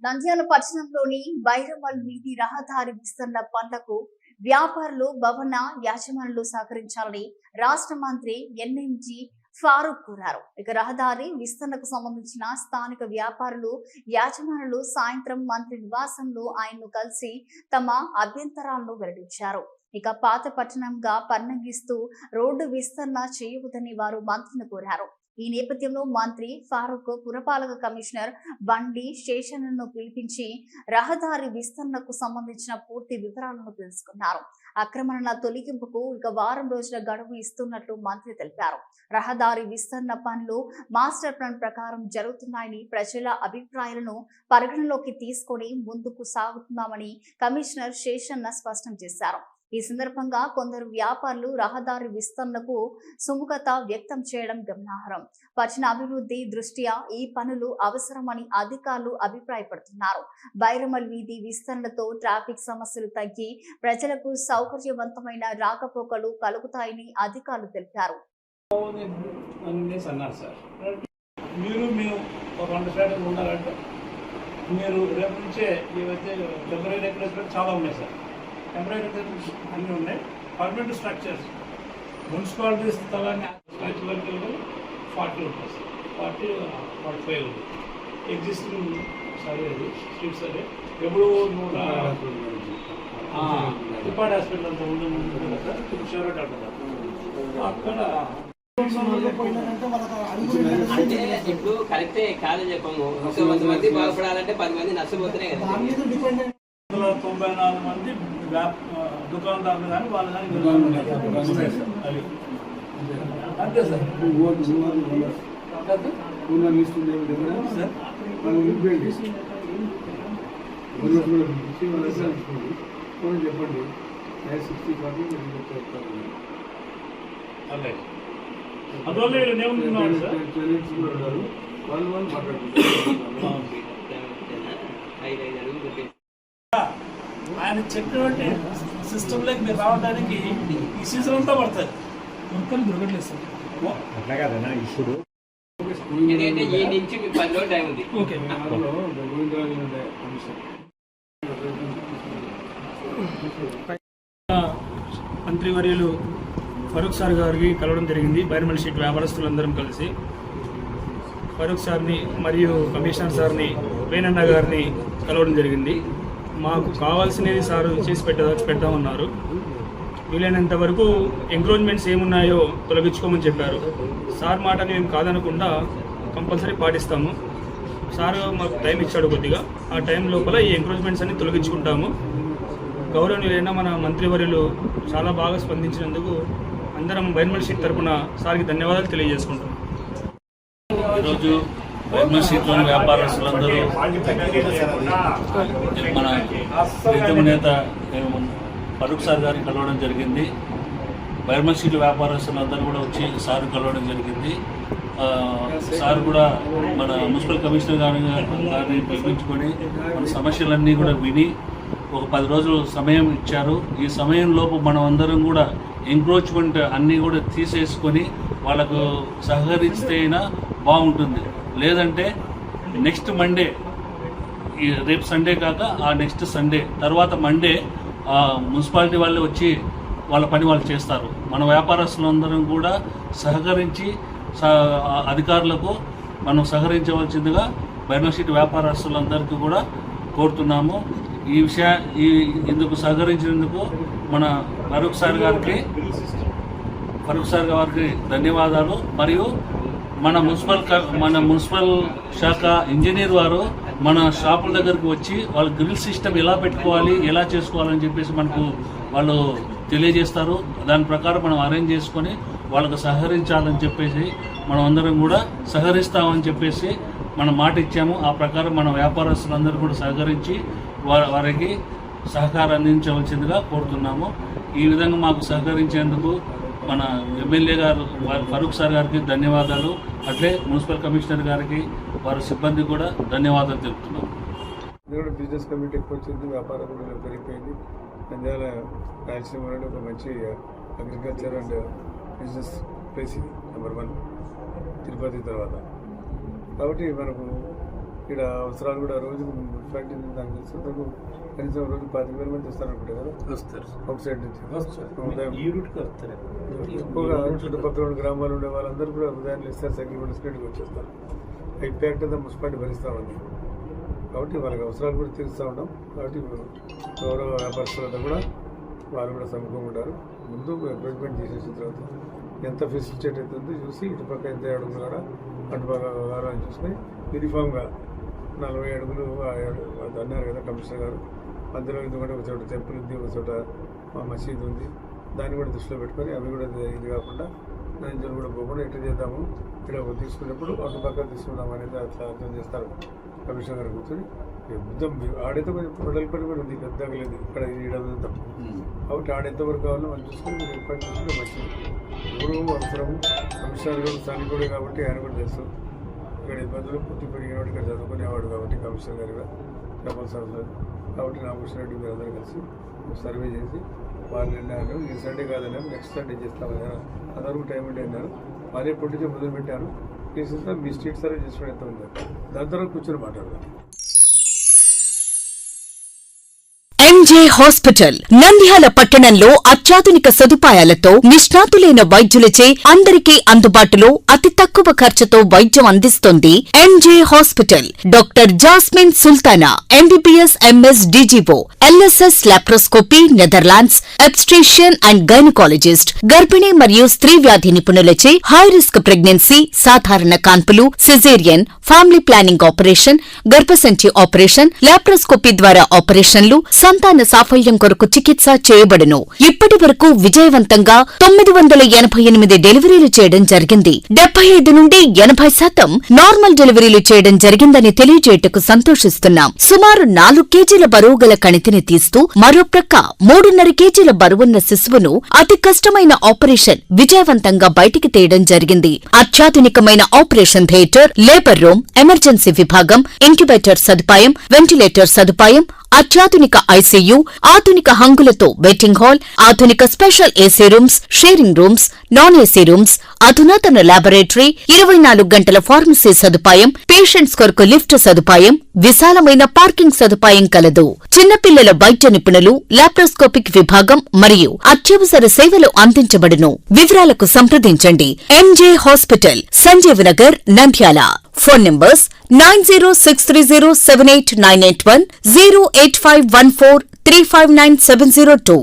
నంద్యాల పట్టణంలోని బైరమల్ వీధి రహదారి విస్తరణ పనులకు వ్యాపారులు, భవన యాజమానులు సహకరించాలని రాష్ట్ర మంత్రి ఎన్ఎంజీ ఫారూక్ కోరారు. ఇక రహదారి విస్తరణకు సంబంధించిన స్థానిక వ్యాపారులు, యాజమానులు సాయంత్రం మంత్రి నివాసంలో ఆయన్ను కలిసి తమ అభ్యంతరాలను వెల్లడించారు. ఇక పాత పట్టణంగా పరిణమిస్తూ రోడ్డు విస్తరణ చేయవద్దని వారు మంత్రిని కోరారు. ఈ నేపథ్యంలో మంత్రి ఫారూక్ పురపాలక కమిషనర్ బండి శేషన్ను పిలిపించి రహదారి విస్తరణకు సంబంధించిన పూర్తి వివరాలను తెలుసుకున్నారు. ఆక్రమణల తొలగింపుకు ఇక వారం రోజుల గడువు ఇస్తున్నట్లు మంత్రి తెలిపారు. రహదారి విస్తరణ పనులు మాస్టర్ ప్లాన్ ప్రకారం జరుగుతున్నాయని, ప్రజల అభిప్రాయాలను పరిగణలోకి తీసుకొని ముందుకు సాగుతున్నామని కమిషనర్ శేషన్న స్పష్టం చేశారు. ఈ సందర్భంగా కొందరు వ్యాపారులు రహదారి విస్తరణకు సుముఖత వ్యక్తం చేయడం గమనార్హం. పట్టణ అభివృద్ధి దృష్ట్యా ఈ పనులు అవసరమని అధికారులు అభిప్రాయపడుతున్నారు. బైరమల్ వీధి విస్తరణతో ట్రాఫిక్ సమస్యలు తగ్గి ప్రజలకు సౌకర్యవంతమైన రాకపోకలు కలుగుతాయని అధికారులు తెలిపారు. చాలా ఉన్నాయి సార్. టెంపరీ అన్నీ ఉన్నాయి. పర్మనెంట్ స్ట్రక్చర్స్ మున్సిపాలిటీ స్థలాన్ని 40 రూపీస్ 45 ఎగ్జిస్టింగ్ సర్వే అది స్ట్రీట్ సర్వే ఎప్పుడు 100 ఉపాధి హాస్పిటల్ అంతా ఉంటుంది కదా షూరిటీ అంటారు అక్కడ. అంటే ఇప్పుడు కరెక్టే కాదు చెప్పము. 100 బాగుపడాలంటే 10 మంది నష్టపోతున్నాయి కదా. 194 మంది దుకాణదారులు కానీ వాళ్ళు కానీ అంతే సార్. చెప్పండి. అందువల్ల ఆయన చెప్పినటువంటి సిస్టంలోకి మీరు రావడానికి ఈ సీజన్ అంతా పడుతుంది. దొరకట్లేదు సార్. అట్లా కాదన్నా ఇప్పుడు ఈ నుంచి 10 రోజులు టైం ఉంది. మంత్రివర్యులు ఫరూక్ సార్ గారికి కలవడం జరిగింది. బైరమల్ షీట్ వ్యాపారస్తులందరం కలిసి ఫరూక్ సార్ని మరియు కమిషనర్ సార్ని, వేణన్న గారిని కలవడం జరిగింది. మాకు కావాల్సినది సార్ చేసి పెడతామన్నారు. వీలైనంత వరకు ఎంక్రోచ్మెంట్స్ ఏమున్నాయో తొలగించుకోమని చెప్పారు. సార్ మాటని మేము కాదనకుండా కంపల్సరీ పాటిస్తాము. సార్ మాకు టైం ఇచ్చాడు కొద్దిగా. ఆ టైం లోపల ఈ ఎంక్రోచ్మెంట్స్ అన్ని తొలగించుకుంటాము. గౌరవనీయులైన మన మంత్రివర్యులు చాలా బాగా స్పందించినందుకు అందరం బైరమల్ షీట్ తరఫున సార్కి ధన్యవాదాలు తెలియజేసుకుంటాం. ఈరోజు బైరమల్ షీట్లోని వ్యాపారస్తులందరూ మన ప్రీతమ నేత ఫరూక్ సార్ గారిని కలవడం జరిగింది. బైరమల్ షీట్ వ్యాపారస్తులందరూ కూడా వచ్చి సార్ కలవడం జరిగింది. సార్ కూడా మన మున్సిపల్ కమిషనర్ గారిని పిలిపించుకొని మన సమస్యలన్నీ కూడా విని ఒక 10 రోజులు సమయం ఇచ్చారు. ఈ సమయంలోపు మనం అందరం కూడా ఎంక్రోచ్మెంట్ అన్నీ కూడా తీసేసుకొని వాళ్ళకు సహకరిస్తేనా బాగుంటుంది. లేదంటే నెక్స్ట్ మండే, రేపు సండే కాక ఆ నెక్స్ట్ సండే తర్వాత మండే మున్సిపాలిటీ వాళ్ళే వచ్చి వాళ్ళ పని వాళ్ళు చేస్తారు. మన వ్యాపారస్తులందరం కూడా సహకరించి అధికారులకు మనం సహకరించవలసిందిగా బైరమల్ షీట్ వ్యాపారస్తులందరికీ కూడా కోరుతున్నాము. ఇందుకు సహకరించినందుకు మన ఫరూక్ సార్ గారికి ధన్యవాదాలు. మరియు మన మున్సిపల్ శాఖ ఇంజనీర్ వారు మన షాపుల దగ్గరికి వచ్చి వాళ్ళ గ్రిల్ సిస్టమ్ ఎలా పెట్టుకోవాలి, ఎలా చేసుకోవాలని చెప్పేసి మనకు వాళ్ళు తెలియజేస్తారు. దాని ప్రకారం మనం అరేంజ్ చేసుకొని వాళ్ళకు సహకరించాలని చెప్పేసి మనం అందరం కూడా సహకరిస్తామని చెప్పేసి మనం మాట ఇచ్చాము. ఆ ప్రకారం మన వ్యాపారస్తులందరూ కూడా సహకరించి వారికి సహకారం అందించవలసిందిగా కోరుతున్నాము. ఈ విధంగా మాకు సహకరించేందుకు మన ఎమ్మెల్యే గారు ఫరూక్ సార్ గారికి ధన్యవాదాలు. అట్లే మున్సిపల్ కమిషనర్ గారికి, వారి సిబ్బంది కూడా ధన్యవాదాలు తెలుపుతున్నాము. బిజినెస్ కమిటీ ఎక్కువ వచ్చింది, వ్యాపారం కూడా పెరిగిపోయింది. నంద్యాల రాయలసీమలోనే ఒక మంచి అగ్రికల్చర్ అండ్ బిజినెస్ ప్లేస్ ఇది నెంబర్ 1 తిరుపతి తర్వాత. కాబట్టి మనకు ఇక్కడ అవసరాలు కూడా రోజు మున్సిపాలిటీ నుంచి నాకు తెలుసు కనీసం రోజు 25,000 మంది వస్తారనుకుంటే కదా అవుట్ సైడ్ నుంచి ఎక్కువగా చుట్టుపక్కల ఉన్న గ్రామాలు ఉండే వాళ్ళందరూ కూడా ఉదయాన్నే ఇస్తారు సైకిల్ మున్సిపాలిటీకి వచ్చేస్తారు. ఇంపాక్ట్ అంతా మున్సిపాలిటీ భరిస్తూ ఉంది కాబట్టి వాళ్ళకి అవసరాలు కూడా తీరుస్తూ ఉన్నాం. కాబట్టి గౌరవ వ్యాపారస్తులంతా కూడా వాళ్ళు కూడా సమకూరుకుంటారు. ముందు అడ్వర్టైజ్మెంట్ చేసేసిన తర్వాత ఎంత ఫెసిలిటేట్ అవుతుంది చూసి ఇటుపక్క ఎంత అడుగులు కూడా అటుపక్క వ్యవహారాన్ని చూసుకొని యూనిఫామ్గా 40 అడుగులు అన్నారు కదా కమిషనర్ గారు. మధ్యలో ఎందుకంటే ఒక చోట టెంపుల్ ఉంది, ఒక చోట మసీదు ఉంది, దాన్ని కూడా దృష్టిలో పెట్టుకొని అవి కూడా ఇది కాకుండా నంజలు కూడా పోకుండా ఎట్లా చేద్దాము, ఇక్కడ తీసుకున్నప్పుడు అటు పక్క తీసుకుందాం అనేది అట్లా అర్థం చేస్తారు కమిషనర్ గారు కూర్చొని. యుద్ధం ఆడైతే కొంచెం పొడలపడి కూడా ఉంది, పెద్దగా లేదు ఇక్కడ ఈడంతా. కాబట్టి ఆడెంత వరకు కావాలో మనం చూసుకొని మీరు ఎప్పటి చూసుకుంటే మంచిది. ఎవరు అవసరం కమిషనర్ గారు స్థానికుడే కాబట్టి ఆయన కూడా చేస్తాం. ఇక్కడ ఇబ్బందులు పుట్టి పెరిగినవాడు ఇక్కడ చదువుకునేవాడు కాబట్టి కమిషనర్ గారు కూడా చెప్పాల్సిన అవసరం. కాబట్టి రామకృష్ణ రెడ్డి మీరు అందరూ కలిసి సర్వే చేసి వాళ్ళు అన్నారు ఈ సండే కాదన్నారు నెక్స్ట్ సండే చేస్తామన్నారు. అందరూ టైం ఉండే అన్నారు. వాళ్ళు ఎప్పటి నుంచో మొదలు పెట్టారు. చేసేస్తే మీ స్ట్రీట్ సర్వే చేసుకుని ఎంత ఉంది దాని తర్వాత కూర్చొని మాట్లాడదాం. ఎంజే హాస్పిటల్ నంద్యాల పట్టణంలో అత్యాధునిక సదుపాయాలతో నిష్ణాతులైన వైద్యులచే అందరికీ అందుబాటులో అతి తక్కువ ఖర్చుతో వైద్యం అందిస్తోంది MJ hospital. Doctor Jasmine Sultana MBBS MS DGO LSS laparoscopy Netherlands obstetrician and gynaecologist. గర్భిణీ మరియు స్త్రీ వ్యాధి నిపుణులచే హై రిస్క్ ప్రెగ్నెన్సీ, సాధారణ కాన్పులు, సిజేరియన్, ఫ్యామిలీ ప్లానింగ్ ఆపరేషన్, గర్భసంచి ఆపరేషన్, లాప్రోస్కోపీ ద్వారా ఆపరేషన్లు, సంతాన సాఫల్యం కొరకు చికిత్స చేయబడును. ఇప్పటి వరకు విజయవంతంగా 988 డెలివరీలు చేయడం జరిగింది. 75 నుండి 80% నార్మల్ డెలివరీలు చేయడం జరిగిందని తెలియజేయటకు సంతోషిస్తున్నాం. సుమారు 4 కేజీల బరువు గల కణితిని తీస్తూ మరో ప్రక్క 3.5 కేజీల బరువున్న శిశువును అతి కష్టమైన ఆపరేషన్ విజయవంతంగా బయటికి తీయడం జరిగింది. అత్యాధునికమైన operation theatre, labour room, emergency విభాగం, ఇంక్యుబేటర్ సదుపాయం, వెంటిలేటర్ సదుపాయం, అత్యాధునిక ఐసీయూ, ఆధునిక హంగులతో వెయిటింగ్ హాల్, ఆధునిక special AC rooms, sharing rooms, non AC rooms, అధునాతన ల్యాబొరేటరీ, 24 గంటల ఫార్మసీ సదుపాయం, పేషెంట్స్ కొరకు లిఫ్ట్ సదుపాయం, విశాలమైన పార్కింగ్ సదుపాయం కలదు. చిన్నపిల్లల వైద్య నిపుణులు, లాప్రోస్కోపిక్ విభాగం మరియు అత్యవసర సేవలు అందించబడును. వివరాలకు సంప్రదించండి. MJ hospital, Sanjeev Nagar, Nandyal. Phone numbers 9063078981, 08514359702.